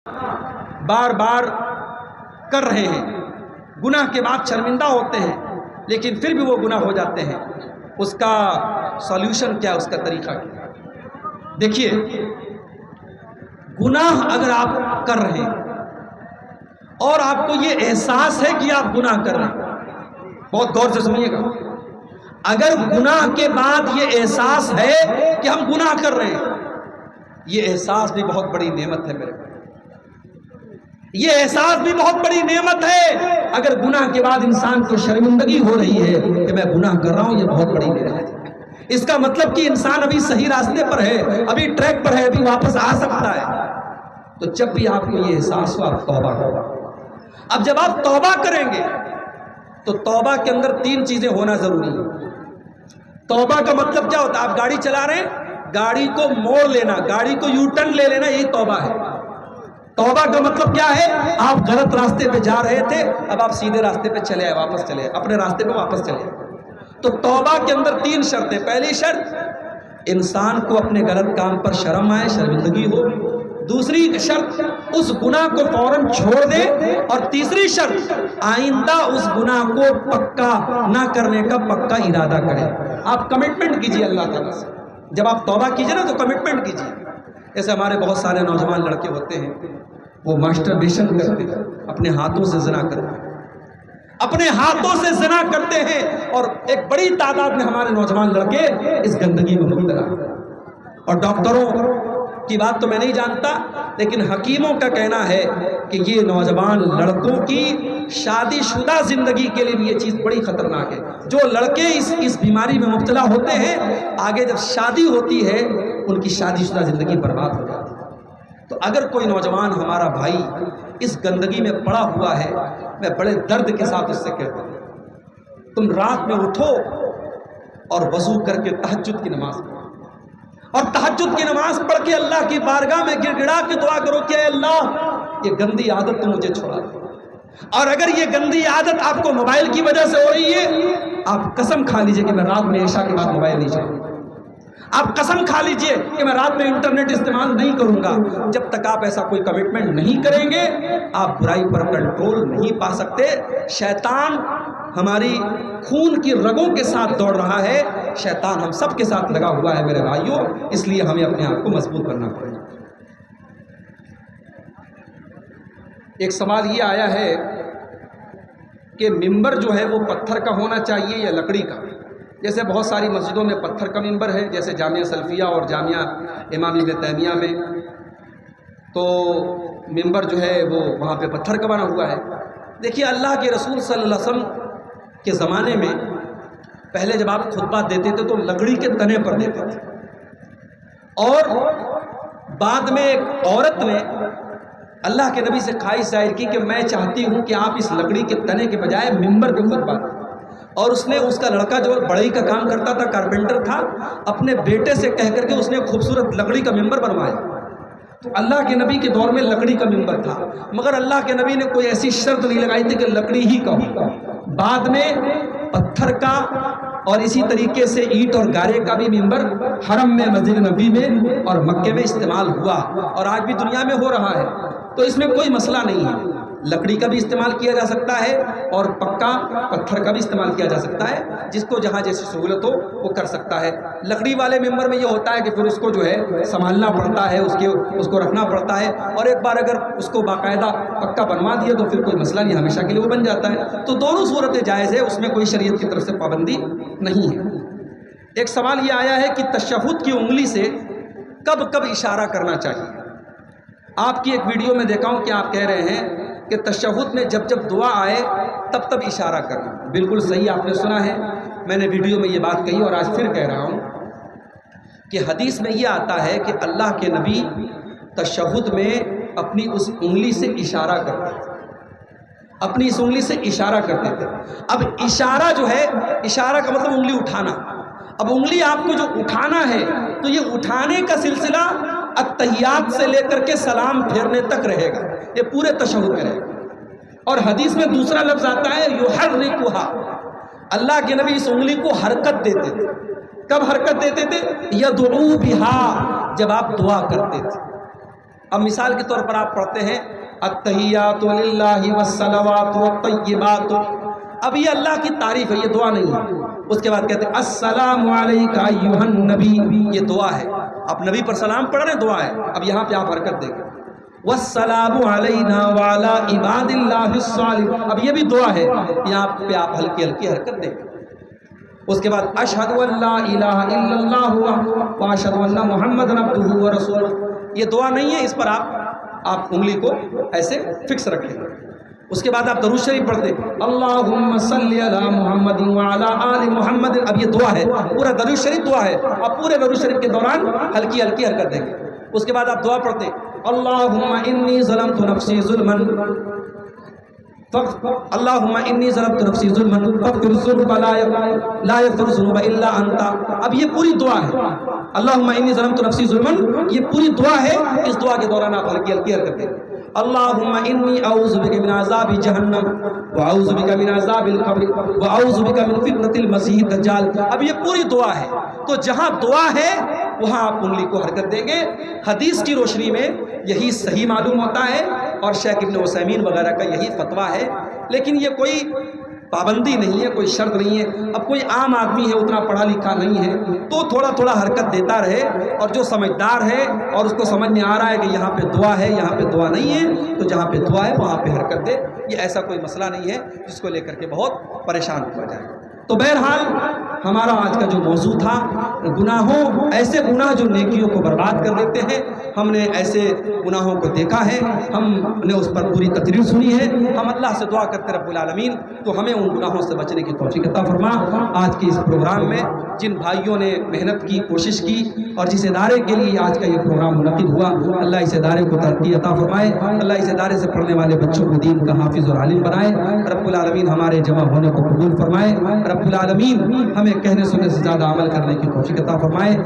بار بار کر رہے ہیں، گناہ کے بعد شرمندہ ہوتے ہیں لیکن پھر بھی وہ گناہ ہو جاتے ہیں، اس کا سولوشن کیا، اس کا طریقہ کیا؟ دیکھیے، گناہ اگر آپ کر رہے ہیں اور آپ کو یہ احساس ہے کہ آپ گناہ کر رہے ہیں، بہت غور سے سنیے گا، اگر گناہ کے بعد یہ احساس ہے کہ ہم گناہ کر رہے ہیں، یہ احساس بھی بہت بڑی نعمت ہے میرے بھائی، یہ احساس بھی بہت بڑی نعمت ہے۔ اگر گناہ کے بعد انسان کو شرمندگی ہو رہی ہے کہ میں گناہ کر رہا ہوں، یہ بہت بڑی نعمت ہے۔ اس کا مطلب کہ انسان ابھی صحیح راستے پر ہے، ابھی ٹریک پر ہے، ابھی واپس آ سکتا ہے۔ تو جب بھی آپ کو یہ احساس ہو، آپ توبہ کرو۔ اب جب آپ توبہ کریں گے تو توبہ کے اندر 3 چیزیں ہونا ضروری ہے۔ توبہ کا مطلب کیا ہوتا ہے؟ آپ گاڑی چلا رہے ہیں، گاڑی کو موڑ لینا، گاڑی کو یو ٹرن لے لینا، یہی توبہ ہے۔ توبہ کا مطلب کیا ہے؟ آپ غلط راستے پہ جا رہے تھے، اب آپ سیدھے راستے پہ چلے آئے، واپس چلے آئے، اپنے راستے پہ واپس چلے آئے۔ تو توبہ کے اندر 3 شرطیں۔ پہلی شرط، انسان کو اپنے غلط کام پر شرم آئے، شرمندگی ہو۔ دوسری شرط، اس گناہ کو فوراً چھوڑ دے۔ اور تیسری شرط، آئندہ اس گناہ کو پکا نہ کرنے کا پکا ارادہ کرے۔ آپ کمٹمنٹ کیجئے اللہ تعالیٰ سے۔ جب آپ توبہ کیجئے نا تو کمٹمنٹ کیجئے۔ ایسے ہمارے بہت سارے نوجوان لڑکے ہوتے ہیں، وہ ماسٹربیشن کرتے ہیں، اپنے ہاتھوں سے زنا کرتے ہیں، اپنے ہاتھوں سے زنا کرتے ہیں، اور ایک بڑی تعداد میں ہمارے نوجوان لڑکے اس گندگی میں مبتلا ہیں۔ اور ڈاکٹروں کی بات تو میں نہیں جانتا، لیکن حکیموں کا کہنا ہے کہ یہ نوجوان لڑکوں کی شادی شدہ زندگی کے لیے بھی یہ چیز بڑی خطرناک ہے۔ جو لڑکے اس بیماری میں مبتلا ہوتے ہیں، آگے جب شادی ہوتی ہے ان کی شادی شدہ زندگی برباد ہو جاتی ہے۔ تو اگر کوئی نوجوان ہمارا بھائی اس گندگی میں پڑا ہوا ہے، میں بڑے درد کے ساتھ اس سے کہتا ہوں، تم رات میں اٹھو اور وضو کر کے تہجد کی نماز پڑھو، اور تہجد کی نماز پڑھ کے اللہ کی بارگاہ میں گڑ گڑا کے دعا کرو کہ اے اللہ، یہ گندی عادت تو مجھے چھوڑا دے۔ اور اگر یہ گندی عادت آپ کو موبائل کی وجہ سے ہو رہی ہے، آپ قسم کھا لیجئے کہ میں رات میں عشاء کے بعد موبائل نہیں چلاؤں گا۔ آپ قسم کھا لیجئے کہ میں رات میں انٹرنیٹ استعمال نہیں کروں گا۔ جب تک آپ ایسا کوئی کمٹمنٹ نہیں کریں گے، آپ برائی پر کنٹرول نہیں پا سکتے۔ شیطان ہماری خون کی رگوں کے ساتھ دوڑ رہا ہے، شیطان ہم سب کے ساتھ لگا ہوا ہے میرے بھائیوں، اس لیے ہمیں اپنے آپ کو مضبوط کرنا پڑے گا۔ ایک سوال یہ آیا ہے کہ ممبر جو ہے وہ پتھر کا ہونا چاہیے یا لکڑی کا؟ جیسے بہت ساری مسجدوں میں پتھر کا ممبر ہے، جیسے جامعہ سلفیہ اور جامعہ امام ابن تیمیہ میں، تو ممبر جو ہے وہ وہاں پہ پتھر کا بنا ہوا ہے۔ دیکھیے، اللہ کے رسول صلی اللہ علیہ وسلم کے زمانے میں پہلے جب آپ خطبہ دیتے تھے تو لکڑی کے تنے پر دیتے تھے، اور بعد میں ایک عورت نے اللہ کے نبی سے خواہش ظاہر کی کہ میں چاہتی ہوں کہ آپ اس لکڑی کے تنے کے بجائے ممبر پہ خطبہ دیں۔ اور اس نے، اس کا لڑکا جو بڑھئی کا کام کرتا تھا، کارپینٹر تھا، اپنے بیٹے سے کہہ کر کے اس نے خوبصورت لکڑی کا ممبر بنوایا۔ تو اللہ کے نبی کے دور میں لکڑی کا ممبر تھا، مگر اللہ کے نبی نے کوئی ایسی شرط نہیں لگائی تھی کہ لکڑی ہی کا ہو۔ بعد میں پتھر کا اور اسی طریقے سے اینٹ اور گارے کا بھی ممبر حرم میں، مسجد نبی میں اور مکے میں استعمال ہوا، اور آج بھی دنیا میں ہو رہا ہے۔ تو اس میں کوئی مسئلہ نہیں ہے، لکڑی کا بھی استعمال کیا جا سکتا ہے اور پکا پتھر کا بھی استعمال کیا جا سکتا ہے، جس کو جہاں جیسی سہولت ہو وہ کر سکتا ہے۔ لکڑی والے ممبر میں یہ ہوتا ہے کہ پھر اس کو جو ہے سنبھالنا پڑتا ہے، اس کو رکھنا پڑتا ہے، اور ایک بار اگر اس کو باقاعدہ پکا بنوا دیا تو پھر کوئی مسئلہ نہیں، ہمیشہ کے لیے وہ بن جاتا ہے۔ تو دونوں صورتیں جائز ہے، اس میں کوئی شریعت کی طرف سے پابندی نہیں ہے۔ ایک سوال یہ آیا ہے کہ تشہد کی انگلی سے کب کب اشارہ کرنا چاہیے؟ آپ کی ایک ویڈیو میں دیکھا ہوں کہ آپ کہہ رہے ہیں کہ تشہد میں جب جب دعا آئے تب تب اشارہ کرنا۔ بالکل صحیح آپ نے سنا ہے، میں نے ویڈیو میں یہ بات کہی اور آج پھر کہہ رہا ہوں کہ حدیث میں یہ آتا ہے کہ اللہ کے نبی تشہد میں اپنی اس انگلی سے اشارہ کرتے تھے، اپنی اس انگلی سے اشارہ کرتے تھے۔ اب اشارہ جو ہے، اشارہ کا مطلب انگلی اٹھانا۔ اب انگلی آپ کو جو اٹھانا ہے تو یہ اٹھانے کا سلسلہ التحیات سے لے کر کے سلام پھیرنے تک رہے گا، یہ پورے تشہد میں رہے گا۔ اور حدیث میں دوسرا لفظ آتا ہے یحرکھا، اللہ کے نبی اس انگلی کو حرکت دیتے تھے۔ کب حرکت دیتے تھے؟ یدعو بہا، جب آپ دعا کرتے تھے۔ اب مثال کے طور پر آپ پڑھتے ہیں التحیات للہ والصلوات والطیبات، اب یہ اللہ کی تعریف ہے، یہ دعا نہیں ہے۔ اس کے بعد کہتے ہیں السلام علیک ایھا النبی، یہ دعا ہے، آپ نبی پر سلام پڑھ رہے ہیں، دعا ہے۔ اب یہاں پہ آپ حرکت دیکھیں والسلام علینا وعلی عباد اللہ الصالحین، اب یہ بھی دعا ہے، یہاں پہ آپ ہلکی ہلکی حرکت دیکھیں۔ اس کے بعد اشہد ان لا الہ الا اللہ واشہد ان محمد عبدہ ورسولہ، یہ دعا نہیں ہے، اس پر آپ انگلی کو ایسے فکس رکھیں۔ اس کے بعد آپ درود شریف پڑھتے اللہم صلی علی محمد وعلی آل محمد، اب یہ دعا ہے، پورا درود شریف دعا ہے، آپ پورے درود شریف کے دوران ہلکی ہلکی حرکت دیں گے۔ اس کے بعد آپ دعا پڑھتے اللہم انی ظلمت نفسی ظلما اللہم انی ظلمت نفسی ظلما فاغفر الذنوب لا یغفر الذنوب الا انت، اب یہ پوری دعا ہے، اللہم انی ظلمت نفسی ظلما، یہ پوری دعا ہے، اس دعا کے دوران آپ ہلکی ہلکی حرکت دیں۔ اللہم انی اعوذ بک من عذاب جہنم واعوذ بک من عذاب القبر واعوذ بک من فتنۃ المسیح الدجال، اب یہ پوری دعا ہے، تو جہاں دعا ہے وہاں آپ انگلی کو حرکت دیں گے۔ حدیث کی روشنی میں یہی صحیح معلوم ہوتا ہے، اور شیخ ابن عثیمین وغیرہ کا یہی فتویٰ ہے، لیکن یہ کوئی پابندی نہیں ہے، کوئی شرط نہیں ہے۔ اب کوئی عام آدمی ہے، اتنا پڑھا لکھا نہیں ہے، تو تھوڑا تھوڑا حرکت دیتا رہے، اور جو سمجھدار ہے اور اس کو سمجھ میں آ رہا ہے کہ یہاں پہ دعا ہے یہاں پہ دعا نہیں ہے، تو جہاں پہ دعا ہے وہاں پہ حرکت دے، یہ ایسا کوئی مسئلہ نہیں ہے جس کو لے کر کے بہت پریشان ہوا جائے۔ تو بہرحال ہمارا آج کا جو موضوع تھا گناہوں، ایسے گناہ جو نیکیوں کو برباد کر دیتے ہیں، ہم نے ایسے گناہوں کو دیکھا ہے، ہم نے اس پر پوری تقریر سنی ہے، ہم اللہ سے دعا کرتے رب العالمین تو ہمیں ان گناہوں سے بچنے کی توفیق عطا فرما۔ آج کے اس پروگرام میں جن بھائیوں نے محنت کی، کوشش کی، اور جس ادارے کے لیے آج کا یہ پروگرام منعقد ہوا، اللہ اس ادارے کو ترقی عطا فرمائے، اللہ اس ادارے سے پڑھنے والے بچوں کو دین کا حافظ اور عالم بنائے، رب العالمین ہمارے جمع ہونے کو قبول فرمائے، رب العالمین ہمیں کہنے سننے سے زیادہ عمل کرنے کی توفیق عطا فرمائے۔